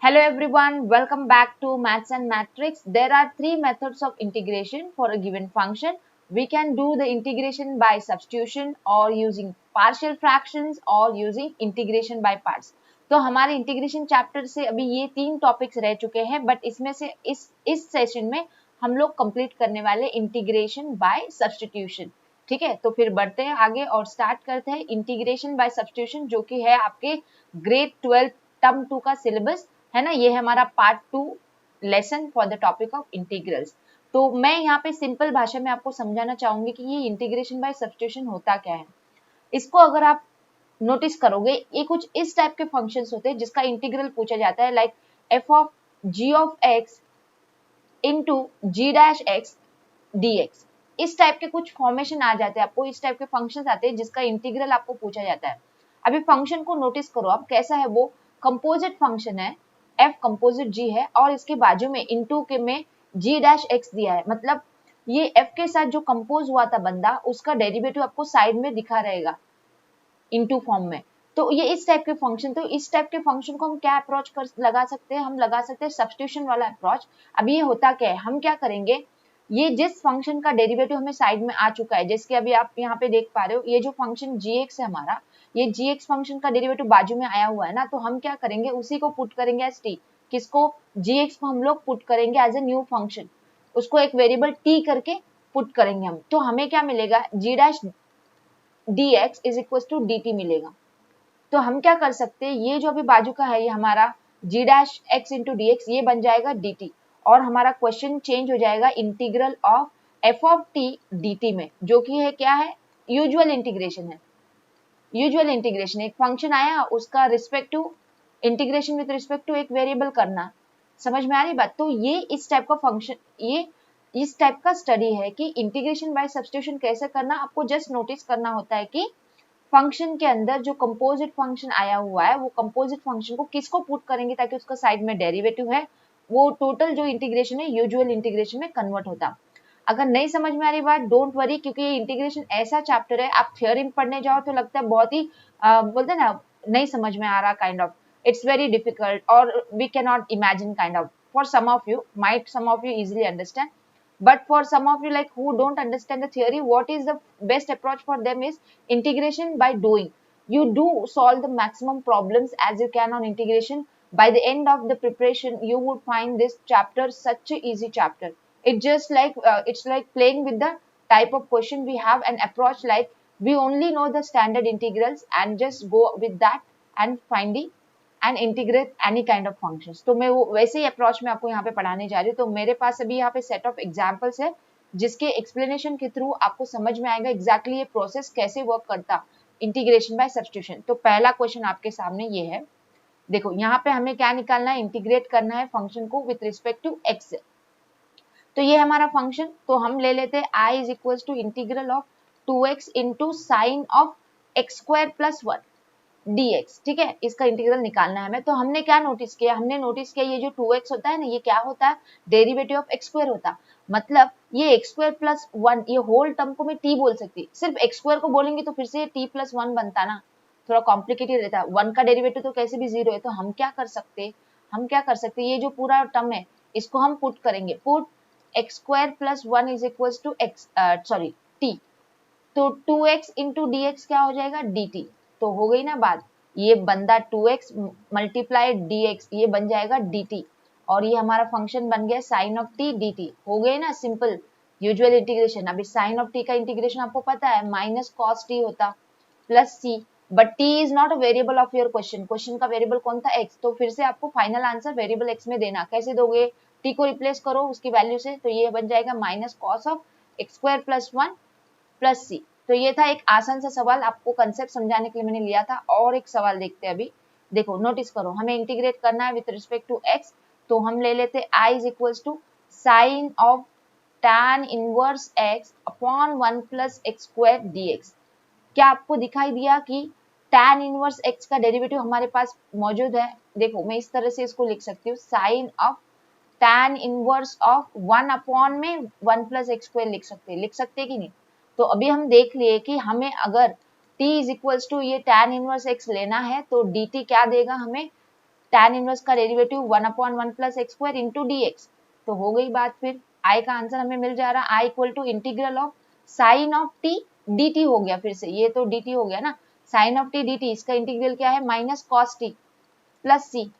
Hello everyone, welcome back to Maths and Matrix. There are three methods of integration for a given function. We can do the integration by substitution or using partial fractions or using integration by parts. तो हमारे integration chapter से अभी ये तीन topics रह चुके हैं, but इसमें से इस सेशन में हम लोग कंप्लीट करने वाले इंटीग्रेशन बाय सब्स्टिट्यूशन. ठीक है, तो फिर बढ़ते हैं आगे और स्टार्ट करते हैं इंटीग्रेशन बाय सब्स्टिट्यूशन, जो कि है आपके ग्रेड 12 टर्म 2 का सिलेबस है ना. ये है हमारा part 2 lesson for the topic of integrals. तो मैं यहाँ पे सिंपल भाषा में आपको समझाना चाहूंगी कि ये इंटीग्रेशन बाय सब्स्टिट्यूशन होता क्या है. इसको अगर आप नोटिस करोगे, ये कुछ इस टाइप के फंक्शंस होते हैं जिसका इंटीग्रल पूछा जाता है, like f of g of x into g dash x d x. इस टाइप के कुछ फॉर्मेशन आ जाते हैं, आपको इस टाइप के फंक्शंस आते हैं जिसका इंटीग्रल आपको पूछा जाता है. अभी फंक्शन को नोटिस करो आप, कैसा है वो. कंपोजिट फंक्शन है, f कंपोजिट g है और इसके बाजू में इनटू के में g डैश x दिया है. मतलब ये f के साथ जो कंपोज हुआ था बंदा, उसका डेरिवेटिव आपको साइड में दिखा रहेगा इनटू फॉर्म में. तो ये इस टाइप के फंक्शन, तो इस टाइप के फंक्शन को हम क्या अप्रोच कर लगा सकते हैं, हम लगा सकते हैं सब्स्टिट्यूशन वाला अप्रोच. अभी ये होता क्या है, हम क्या करेंगे, ये जिस फंक्शन का डेरिवेटिव हमें साइड में आ चुका है, जैसे अभी आप यहाँ पे देख पा रहे हो, ये जो फंक्शन gx है हमारा, ये gx फंक्शन का डेरिवेटिव बाजू में आया हुआ है ना, तो हम क्या करेंगे, उसी को पुट करेंगे एज t. किसको, gx को हम लोग पुट करेंगे एज ए न्यू फंक्शन, उसको एक वेरिएबल t करके पुट करेंगे हम. तो हमें क्या मिलेगा, g dash dx is equal to dt मिलेगा. तो हम क्या कर सकते हैं, ये जो अभी बाजू का है, ये हमारा g dash x into D x, ये बन जाएगा dt और हमारा क्वेश्चन चेंज हो जाएगा integral of f of t dt में, जो कि है क्या है, यूजुअल इंटीग्रेशन है. यूजुअल इंटीग्रेशन, एक फंक्शन आया, उसका respective integration with respect to एक वेरिएबल करना. समझ में आ रही बात. तो ये इस टाइप का फंक्शन, ये इस टाइप का स्टडी है कि इंटीग्रेशन बाय सब्स्टिट्यूशन कैसे करना. आपको जस्ट नोटिस करना होता है कि फंक्शन के अंदर जो कंपोजिट फंक्शन आया हुआ है, वो कंपोजिट फंक्शन को किसको पुट करेंगे ताकि उसका साइड में डेरिवेटिव है, वो टोटल जो इंटीग्रेशन है यूजुअल इंटीग्रेशन में कन्वर्ट होता. अगर नहीं समझ में आ रही बात, डोंट वरी, क्योंकि ये इंटीग्रेशन ऐसा चैप्टर है, आप थ्योरी पढ़ने जाओ तो लगता है बहुत ही बोलते हैं ना, नहीं समझ में आ रहा, kind of it's very difficult और we can not imagine kind of. For some of you might, some of you easily understand, but for some of you like who don't understand the theory, what is the best approach for them is integration by doing. You do solve the maximum problems as you can on integration. By the end of the preparation, you would find this chapter such a easy chapter. It's just like it's like playing with the type of question we have, an approach like we only know the standard integrals and just go with that and find the and integrate any kind of functions. तो मैं वो वैसे ही approach में आपको यहाँ पे पढ़ाने जा रही हूँ. तो मेरे पास अभी यहाँ पे सेट ऑफ एग्जांपल्स है जिसके एक्सप्लेनेशन के थ्रू आपको समझ में आएगा एग्जैक्टली ये प्रोसेस कैसे वर्क करता इंटीग्रेशन बाय सब्स्टिट्यूशन. तो पहला क्वेश्चन आपके सामने ये है, देखो यहाँ पे हमें क्या निकालना है, इंटीग्रेट करना है फंक्शन को विथ रिस्पेक्ट टू एक्स. तो ये हमारा फंक्शन, तो हम ले लेते हैं I is equal to integral of 2x into sine of x square plus 1 dx. ठीक है, इसका इंटीग्रल निकालना है हमें. तो हमने क्या नोटिस किया, हमने नोटिस किया ये जो 2x होता है ना, ये क्या होता है, डेरिवेटिव ऑफ एक्स स्क्वायर होता. मतलब ये एक्स स्क्वायर प्लस 1, ये होल टर्म को मैं t बोल सकती. सिर्फ एक्स स्क्वायर को बोलेंगे तो फिर से ये t प्लस 1 बनता ना, थोड़ा कॉम्प्लिकेटेड रहता. 1 का डेरिवेटिव तो कैसे भी 0 है. तो हम क्या कर सकते, ये जो पूरा टर्म है इसको हम पुट करेंगे, put x square plus 1 is equal to x sorry t. तो 2x इंटू डी एक्स क्या हो जाएगा, dt. तो हो गई ना बात, ये बंदा 2x मल्टीप्लाई dx, ये बन जाएगा dt और ये हमारा फंक्शन बन गया साइन ऑफ t dt. हो गए ना सिंपल यूजुअल इंटीग्रेशन. अभी साइन ऑफ t का इंटीग्रेशन आपको पता है माइनस कॉस t होता plus c, but t is not a variable of your question. Question का वेरिएबल कौन था, x. तो फिर से आपको फाइनल आंसर वेरिएबल x में देना. कैसे दोगे, t को रिप्लेस करो उसकी वैल्यू से, तो ये बन जाएगा minus cos of x square plus 1 plus C. तो ये था एक आसान सा सवाल, आपको कंसेप्ट समझाने के लिए मैंने लिया था. और एक सवाल देखते हैं अभी. देखो नोटिस करो, हमें इंटीग्रेट करना है विद रिस्पेक्ट टू x. तो हम ले लेते हैं i is equal to sine of tan inverse x upon 1 plus x square dx. क्या आपको दिखाई दिया कि tan इनवर्स x का डेरिवेटिव हमारे पास मौजूद है. देखो मैं इस तरह से इसको लिख सकती हूँ, sine of tan inverse of 1 upon में 1 प्लस एक्स स्क्वायर लिख सकते कि नहीं. तो अभी हम देख लिए कि हमें अगर t इज इक्वल टू ये tan इनवर्स x लेना है तो dt क्या देगा हमें, tan इनवर्स का derivative 1/1 plus x square into D x. तो हो गई बात, फिर आई का आंसर हमें मिल जा रहा है, I equal to integral of sine of t d t हो गया, फिर से ये तो डी टी हो गया ना, sine of t d t, इसका इंटीग्रल क्या है minus cos t plus c.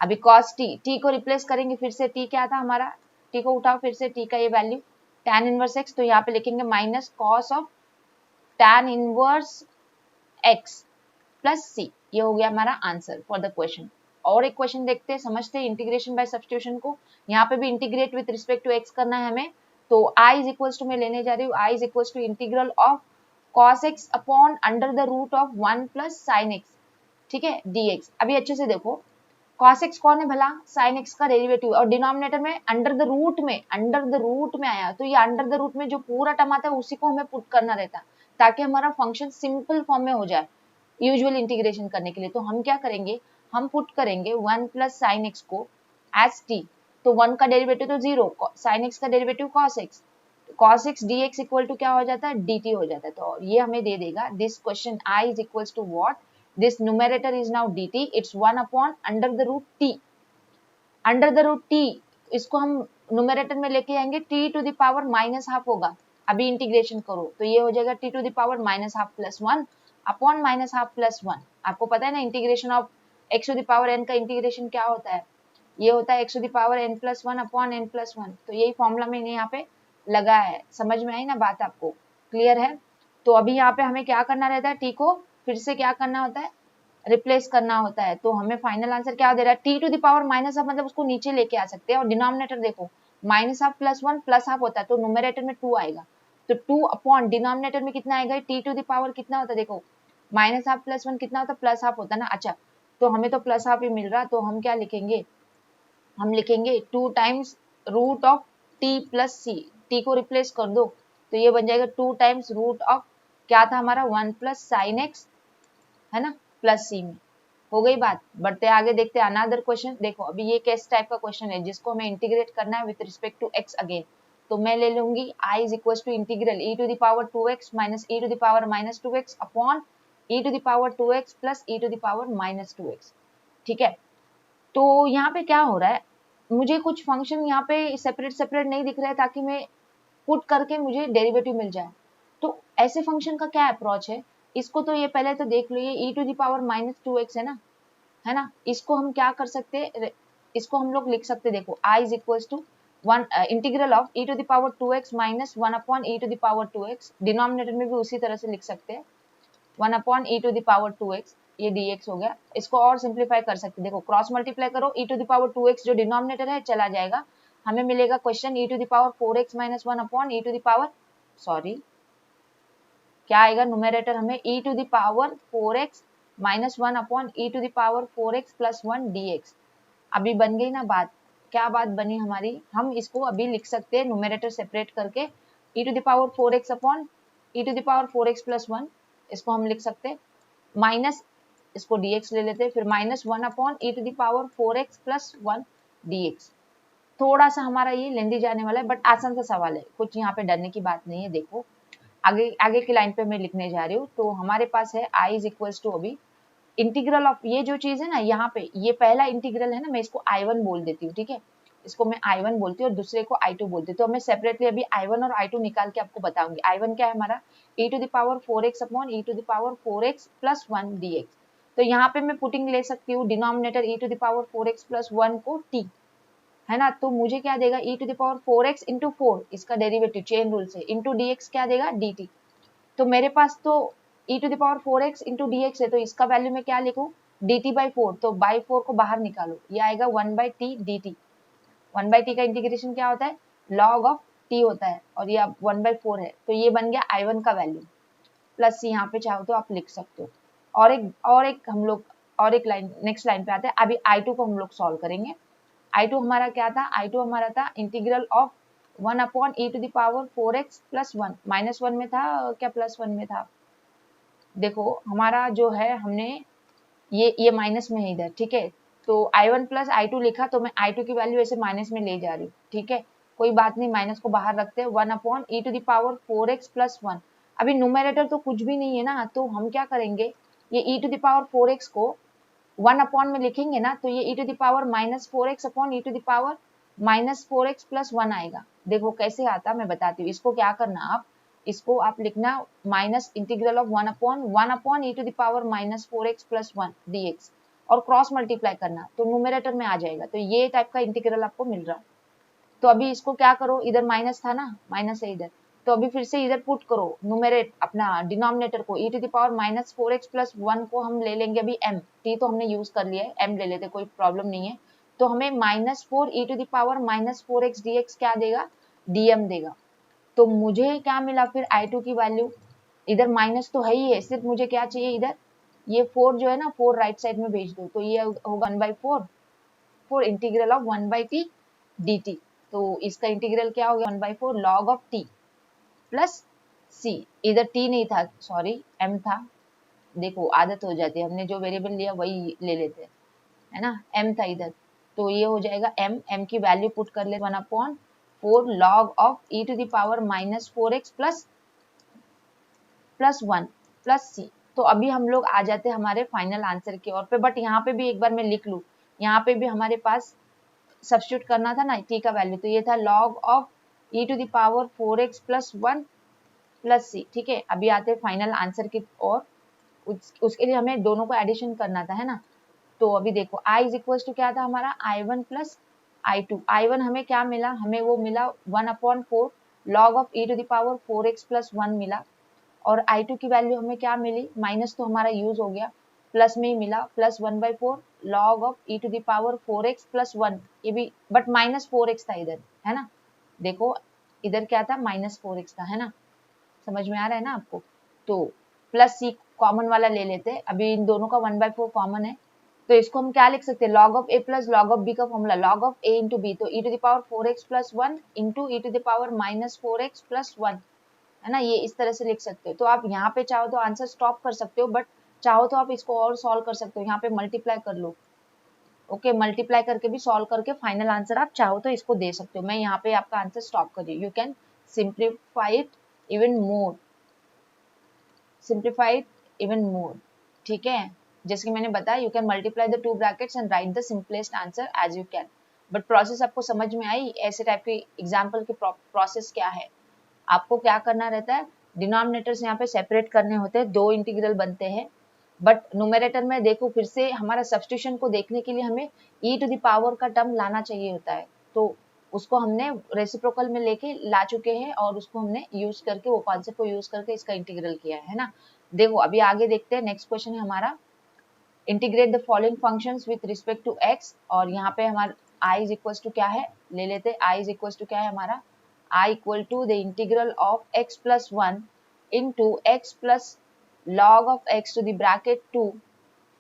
अभी कॉस टी को रिप्लेस करेंगे, फिर से टी क्या था हमारा, टी को उठाओ फिर से, टी का ये वैल्यू tan इनवर्स एक्स, तो यहाँ पे लिखेंगे minus cos of tan inverse x plus C. ये हो गया हमारा आंसर फॉर द क्वेश्चन। और एक क्वेश्चन देखते हैं, समझते हैं इंटीग्रेशन बाय सब्स्टिट्यूशन को। यहाँ पे भी integrate with respect to x करना है हमें, तो i इज इक्वल्स टू मैं लेने जा रही हूँ, i is equals to integral of cos x upon under the root of 1 plus sine x, ठीक है, dx। अभी अच्छे से देखो, cos x कौन है भला, sin x का डेरिवेटिव, और डिनोमिनेटर में अंडर द रूट में आया, तो ये अंडर द रूट में जो पूरा टर्म आता है उसी को हमें पुट करना रहता है, ताकि हमारा फंक्शन सिंपल फॉर्म में हो जाए यूजुअल इंटीग्रेशन करने के लिए। तो हम क्या करेंगे, हम पुट करेंगे 1 प्लस साइन एक्स को एज टी, तो 1 का डेरिवेटिव तो 0, साइन एक्स का derivative cos x dx equal to क्या हो जाता है, dt हो जाता है। तो ये हमें दे देगा, this question I is equals to what, this numerator is now dt, it's 1 upon under the root t, under the root t, इसको हम न्यूमरेटर में लेके आएंगे, t to the power minus half होगा, अभी इंटीग्रेशन करो तो ये हो जाएगा t to the power minus half plus 1 upon minus half plus 1। आपको पता है ना integration of x to the power n का इंटीग्रेशन क्या होता है, ये होता है x to the power n plus 1 upon n plus 1। तो यही फॉर्मूला मैंने यहाँ पे लगा है, समझ में आई ना बात, आपको क्लियर है। तो अभी यहाँ पे हमें क्या करना रहता है, t को फिर से क्या करना होता है, रिप्लेस करना होता है। तो हमें फाइनल आंसर क्या दे रहा है, t to the power minus half, मतलब उसको नीचे लेके आ सकते हैं, और डिनोमिनेटर देखो minus half plus 1 plus half होता है, तो न्यूमरेटर में 2 आएगा, तो 2 अपॉन डिनोमिनेटर में कितना आएगा, t टू द पावर कितना होता है, देखो माइनस हाफ प्लस 1 कितना होता है, प्लस हाफ होता है ना। अच्छा, तो हमें तो प्लस हाफ ही मिल रहा, तो हम क्या लिखेंगे, हम लिखेंगे 2 times root of t plus c, t को रिप्लेस कर दो तो ये बन जाएगा 2 टाइम्स रूट ऑफ क्या था हमारा 1 प्लस साइन एक्स, है ना, प्लस सी में। हो गई बात, बढ़ते आगे देखते हैं अनदर क्वेश्चन। देखो अभी ये किस टाइप का क्वेश्चन है जिसको हमें इंटीग्रेट करना है with respect to x again. तो मैं ले लूंगी i is equal to integral e to the power 2x minus e to the power minus 2x upon e to the power 2x plus e to the power minus 2x, ठीक है। तो यहाँ पे क्या हो रहा है, मुझे कुछ फंक्शन यहाँ पे सेपरेट सेपरेट नहीं दिख रहा है, ताकि मैं पुट करके मुझे डेरिवेटिव मिल जाए। तो ऐसे फंक्शन का क्या अप्रोच है, इसको तो ये पहले तो देख लो, ये e to the power minus 2x है ना, इसको हम क्या कर सकते हैं, इसको हम लोग लिख सकते, देखो i is equal to 1 integral of e to the power 2x minus 1 upon e to the power 2x, denominator में भी उसी तरह से लिख सकते हैं 1 upon e to the power 2x, ये dx हो गया। इसको और सिंप्लीफाई कर सकते हैं, देखो क्रॉस मल्टीप्लाई करो, e to the power 2x जो डिनोमिनेटर है चला जाएगा, हमें मिलेगा question e to the power 4x minus 1 upon e to the power, sorry क्या आएगा न्यूमरेटर हमें e to the power 4x minus 1 upon e to the power 4x plus 1 dx। अभी बन गई ना बात, क्या बात बनी हमारी, हम इसको अभी लिख सकते हैं न्यूमरेटर सेपरेट करके e to the power 4x upon e to the power 4x plus 1, इसको हम लिख सकते हैं माइनस, इसको dx ले लेते हैं, फिर minus 1 upon e to the power 4x plus 1 dx। थोड़ा सा हमारा ये लेंदी जाने वाला है, बट आसान सा सवाल है, कुछ यहाँ पे डरने की बात नहीं है। देखो आगे आगे की लाइन पे मैं लिखने जा रही हूँ, तो हमारे पास है i इज इक्वल्स टू अभी इंटीग्रल ऑफ, ये जो चीज है ना यहाँ पे, ये पहला इंटीग्रल है ना, मैं इसको I1 बोल देती हूँ, ठीक है, इसको मैं I1 बोलती हूँ और दूसरे को I2 बोलती हूँ। तो मैं सेपरेटली अभी I1 और I2 निकाल के आपको बताऊंगी। I1 क्या है हमारा, e to the power 4x upon e to the power 4x plus 1 dx। तो यहाँ पे मैं पुटिंग ले सकती हूँ denominator e to the power 4x plus 1 को t, है ना, तो मुझे क्या देगा e to the power 4x into 4, इसका डेरिवेटिव चेन रूल से, इंटू dx क्या देगा dt। तो मेरे पास तो e to the power 4x into dx है, तो इसका वैल्यू मैं क्या लिखूं, dt बाई 4, तो बाई 4 को बाहर निकालो, ये आएगा 1 by T dt। 1 by T का इंटीग्रेशन क्या होता है, लॉग ऑफ t होता है, और ये अब 1 बाई 4 है, तो ये बन गया I1 का वैल्यू, प्लस यहाँ पे चाहो तो आप लिख सकते हो। और एक हम लोग और एक लाइन, नेक्स्ट लाइन पे आते हैं। अभी I2 को हम लोग सॉल्व करेंगे। I2 हमारा क्या था, I2 हमारा था integral of 1 upon e to the power 4x plus 1, minus 1 में था क्या प्लस 1 में था, देखो हमारा जो है, हमने ये माइनस में है इधर, ठीक है, तो I1 प्लस I2 लिखा, तो मैं I2 की वैल्यू ऐसे माइनस में ले जा रही हूँ, ठीक है, कोई बात नहीं, माइनस को बाहर रखते हैं, 1 upon e to the power 4x plus 1। अभी न्यूमरेटर तो कुछ भी नहीं है ना, तो हम क्या करेंगे, ये e to the power 4x को 1 अपॉन में लिखेंगे ना तो ये e to the power -4x upon e to the power -4x plus 1 आएगा। देखो कैसे आता मैं बताती हूँ। इसको क्या करना, आप इसको आप लिखना minus integral of 1 upon e to the power -4x plus 1 dx और क्रॉस मल्टीप्लाई करना तो न्यूमरेटर में आ जाएगा। तो ये टाइप का इंटीग्रल आपको मिल रहा। तो अभी इसको क्या करो, इधर माइनस था ना, माइनस है इधर, तो अभी फिर से इधर पुट करो न्यूमरेट अपना डिनोमिनेटर को e to the power -4x plus 1 को हम ले लेंगे अभी m, t तो हमने यूज कर लिया है, m ले लेते कोई प्रॉब्लम नहीं है। तो हमें -4 e to the power -4x dx क्या देगा, dm देगा। तो मुझे क्या मिला फिर i2 की वैल्यू, इधर माइनस तो है ही है, सिर्फ मुझे क्या चाहिए इधर, ये 4 जो है ना 4 राइट साइड में भेज दो तो ये होगा 1/4 4 इंटीग्रल ऑफ 1/t dt। तो इसका इंटीग्रल क्या हो गया 1/4 log of t plus c, इधर t नहीं था सॉरी m था, देखो आदत हो जाती है, हमने जो वेरिएबल लिया वही ले लेते हैं है ना, m था इधर, तो ये हो जाएगा m की वैल्यू पुट कर ले 1/4 log of e to the power -4x plus 1 plus C. तो अभी हम लोग आ जाते हैं हमारे फाइनल आंसर की ओर पे, बट यहाँ पे भी एक बार मैं लिख लूँ, यहाँ पे भी हमारे पास सब्स्टिट्यूट करना था ना t का वैल्यू, तो ये था log of e to the power 4x plus 1 plus C. ठीक है, अभी आते हैं फाइनल आंसर की ओर, उसके लिए हमें दोनों को एडिशन करना था है ना। तो अभी देखो i इज इक्वल टू क्या था हमारा i1 प्लस i2, i1 हमें क्या मिला, हमें वो मिला 1/4 log of e to the power 4x plus 1 मिला, और i2 की वैल्यू हमें क्या मिली, माइनस तो हमारा यूज हो गया, प्लस में ही मिला plus 1/4 log of e to the power 4x plus 1, ये भी बट -4x था इधर है ना, देखो इधर क्या था -4x था है ना, समझ में आ रहा है ना आपको। तो प्लस सी कॉमन वाला ले लेते हैं, अभी इन दोनों का 1/4 कॉमन है, तो इसको हम क्या लिख सकते हैं, log of a plus log of b का formula log of a into b, तो e to the power 4x plus 1 into e to the power -4x plus 1 है ना, ये इस तरह से लिख सकते हो। तो आप यहाँ पे चाहो तो आंसर स्टॉप कर सकते हो, बट चाहो तो आप इसको और सॉल्व कर सकते हो, यहाँ पे मल्टीप्लाई कर लो। ओके, मल्टीप्लाई करके भी सॉल्व करके फाइनल आंसर आप चाहो तो इसको दे सकते हो। मैं यहाँ पे आपका आंसर स्टॉप कर रही हूँ, you can simplify it even more, simplify it even more. ठीक है, जैसे कि मैंने बताया you can multiply the two brackets and write the simplest answer as you can. But process आपको समझ में आई, ऐसे टाइप के एग्जाम्पल के प्रोसेस क्या है, आपको क्या करना रहता है, डिनोमिनेटर्स यहाँ पे सेपरेट करने होते हैं, दो इंटीग्रल बनते हैं, बट न्यूमरेटर में देखो फिर से हमारा सब्स्टिट्यूशन को देखने के लिए हमें e टू द पावर का टर्म लाना चाहिए होता है, तो उसको हमने रेसिप्रोकल में लेके ला चुके हैं और उसको हमने यूज करके वो कॉन्सेप्ट को यूज करके इसका इंटीग्रल किया है ना। देखो अभी आगे देखते हैं, नेक्स्ट क्वेश्चन है हमारा, integrate the following functions with respect to x, और यहाँ पे हमारा i इज इक्वल टू क्या है, ले लेते हैं i इज इक्वल टू क्या है हमारा, i equal to the integral of x plus 1 into x plus log of x to the bracket 2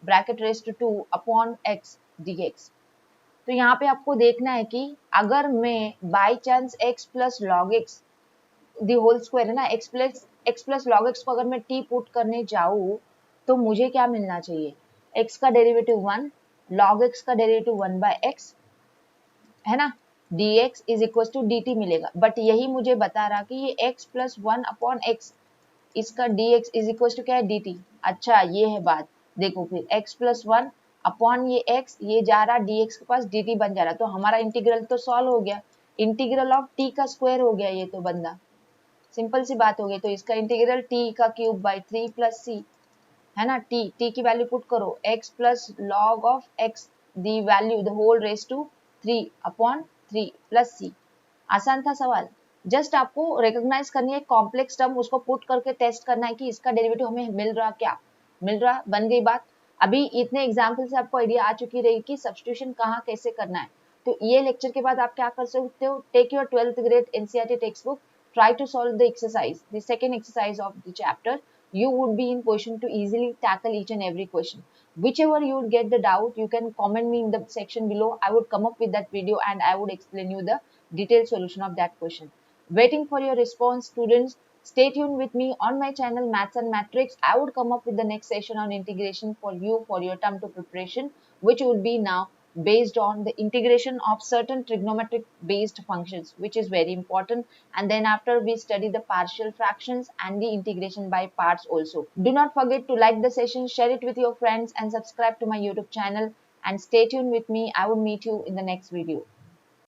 bracket raise to 2 upon x dx। तो यहाँ पे आपको देखना है कि अगर मैं by chance x plus log x the whole square है ना, x प्लस लॉग एक्स को अगर मैं t पुट करने जाऊँ तो मुझे क्या मिलना चाहिए, x का डेरिवेटिव 1 log x का डेरिवेटिव 1/x है ना, dx is equal to dt मिलेगा, बट यही मुझे बता रहा कि ये x प्लस 1 अपॉन x, इसका dx इज इक्वल टू क्या है dt। अच्छा ये है बात, देखो फिर x प्लस 1 अपॉन ये x, ये जा रहा dx के पास dt बन जा रहा, तो हमारा इंटीग्रल तो सॉल्व हो गया, इंटीग्रल ऑफ t का स्क्वायर हो गया ये तो बंदा, सिंपल सी बात हो गई। तो इसका इंटीग्रल t का क्यूब बाई 3 प्लस c है ना, t की वैल्यू पुट करो, x plus log of x the value the whole raise to 3 upon 3 plus c। आसान था सवाल, जस्ट आपको रिकॉग्नाइज करनी है कॉम्प्लेक्स टर्म, उसको पुट करके टेस्ट करना है कि इसका डेरिवेटिव हमें मिल रहा, क्या मिल रहा, बन गई बात। अभी इतने एग्जाम्पल से आपको आइडिया आ चुकी रही कि सब्स्टिट्यूशन कहाँ कैसे करना है। तो ये लेक्चर के बाद आप क्या कर सकते हो, take your 12th grade NCERT text book, try to solve the exercise, the second exercise of the chapter. You would be in position to easily tackle each and every question. Whichever you would get the doubt, you can comment me in the section below. I would come up with that video and I would explain you the detailed solution of that question. Waiting for your response, students. Stay tuned with me on my channel Maths and Matrix. I would come up with the next session on integration for you for your term 2 preparation, which would be now based on the integration of certain trigonometric based functions, which is very important. And then after we study the partial fractions and the integration by parts also. Do not forget to like the session, share it with your friends and subscribe to my YouTube channel, and stay tuned with me. I will meet you in the next video.